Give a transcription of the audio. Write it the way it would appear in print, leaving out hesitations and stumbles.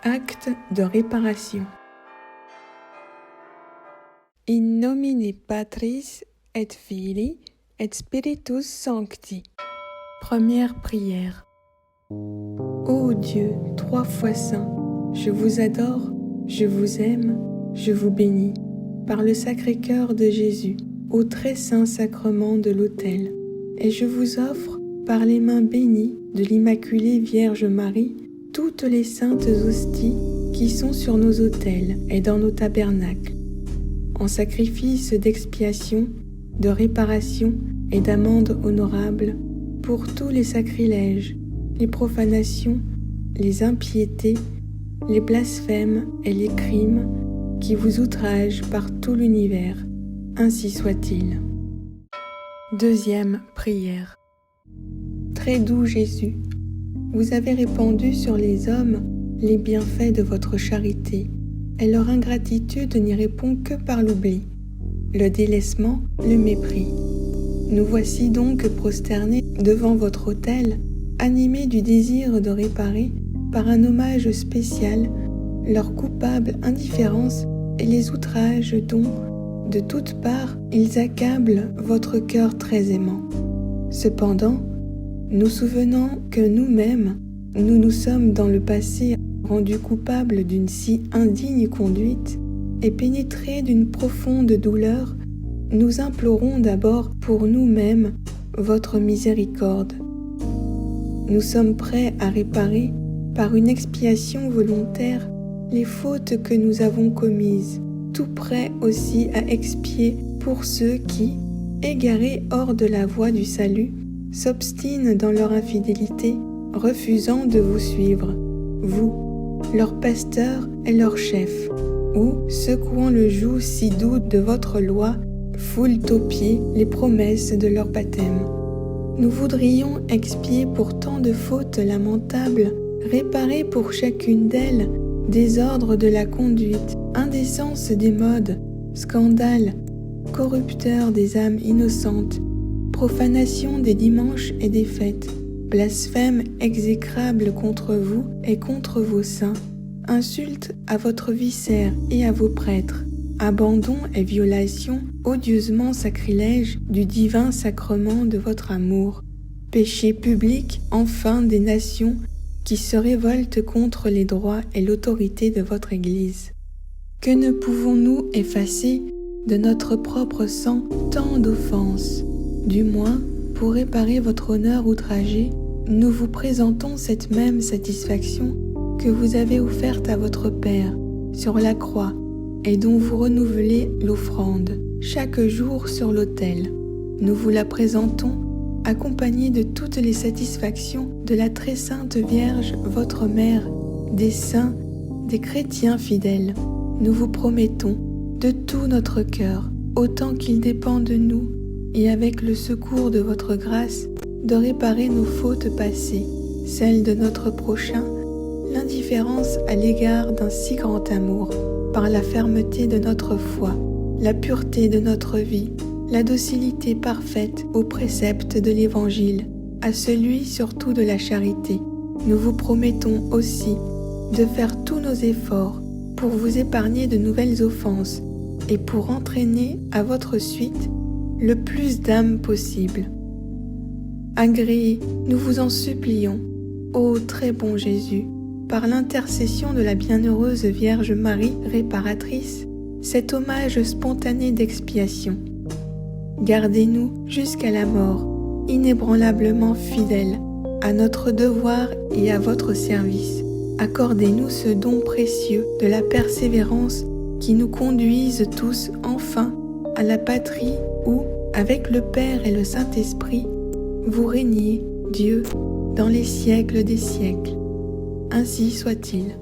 Acte de réparation. In nomine Patris et Filii et Spiritus Sancti. Première prière. Ô Dieu, 3 fois saint, je vous adore, je vous aime, je vous bénis, par le Sacré-Cœur de Jésus, au très saint sacrement de l'autel, et je vous offre, par les mains bénies de l'Immaculée Vierge Marie, toutes les saintes hosties qui sont sur nos autels et dans nos tabernacles, en sacrifice d'expiation, de réparation et d'amende honorable pour tous les sacrilèges, les profanations, les impiétés, les blasphèmes et les crimes qui vous outragent par tout l'univers. Ainsi soit-il. Deuxième prière. Très doux Jésus, vous avez répandu sur les hommes les bienfaits de votre charité, et leur ingratitude n'y répond que par l'oubli, le délaissement, le mépris. Nous voici donc prosternés devant votre autel, animés du désir de réparer, par un hommage spécial, leur coupable indifférence et les outrages dont, de toutes parts, ils accablent votre cœur très aimant. Cependant, nous souvenant que nous-mêmes, nous nous sommes dans le passé rendus coupables d'une si indigne conduite et pénétrés d'une profonde douleur, nous implorons d'abord pour nous-mêmes votre miséricorde. Nous sommes prêts à réparer, par une expiation volontaire, les fautes que nous avons commises, tout prêts aussi à expier pour ceux qui, égarés hors de la voie du salut, s'obstinent dans leur infidélité, refusant de vous suivre, vous, leur pasteur et leur chef, ou, secouant le joug si doux de votre loi, foulent aux pieds les promesses de leur baptême. Nous voudrions expier pour tant de fautes lamentables, réparer pour chacune d'elles désordre de la conduite, indécence des modes, scandale, corrupteur des âmes innocentes, profanation des dimanches et des fêtes, blasphème exécrable contre vous et contre vos saints, insulte à votre viscère et à vos prêtres, abandon et violation odieusement sacrilège du divin sacrement de votre amour, péché public enfin des nations qui se révoltent contre les droits et l'autorité de votre Église. Que ne pouvons-nous effacer de notre propre sang tant d'offenses? Du moins, pour réparer votre honneur outragé, nous vous présentons cette même satisfaction que vous avez offerte à votre Père sur la croix et dont vous renouvelez l'offrande chaque jour sur l'autel. Nous vous la présentons accompagnée de toutes les satisfactions de la très sainte Vierge, votre Mère, des saints, des chrétiens fidèles. Nous vous promettons de tout notre cœur, autant qu'il dépend de nous, et avec le secours de votre grâce, de réparer nos fautes passées, celles de notre prochain, l'indifférence à l'égard d'un si grand amour, par la fermeté de notre foi, la pureté de notre vie, la docilité parfaite aux préceptes de l'Évangile, à celui surtout de la charité. Nous vous promettons aussi de faire tous nos efforts pour vous épargner de nouvelles offenses et pour entraîner à votre suite le plus d'âmes possible. Agréez, nous vous en supplions, ô très bon Jésus, par l'intercession de la bienheureuse Vierge Marie réparatrice, cet hommage spontané d'expiation. Gardez-nous jusqu'à la mort, inébranlablement fidèles à notre devoir et à votre service. Accordez-nous ce don précieux de la persévérance qui nous conduise tous enfin à la patrie où, avec le Père et le Saint-Esprit, vous régnez, Dieu, dans les siècles des siècles. Ainsi soit-il.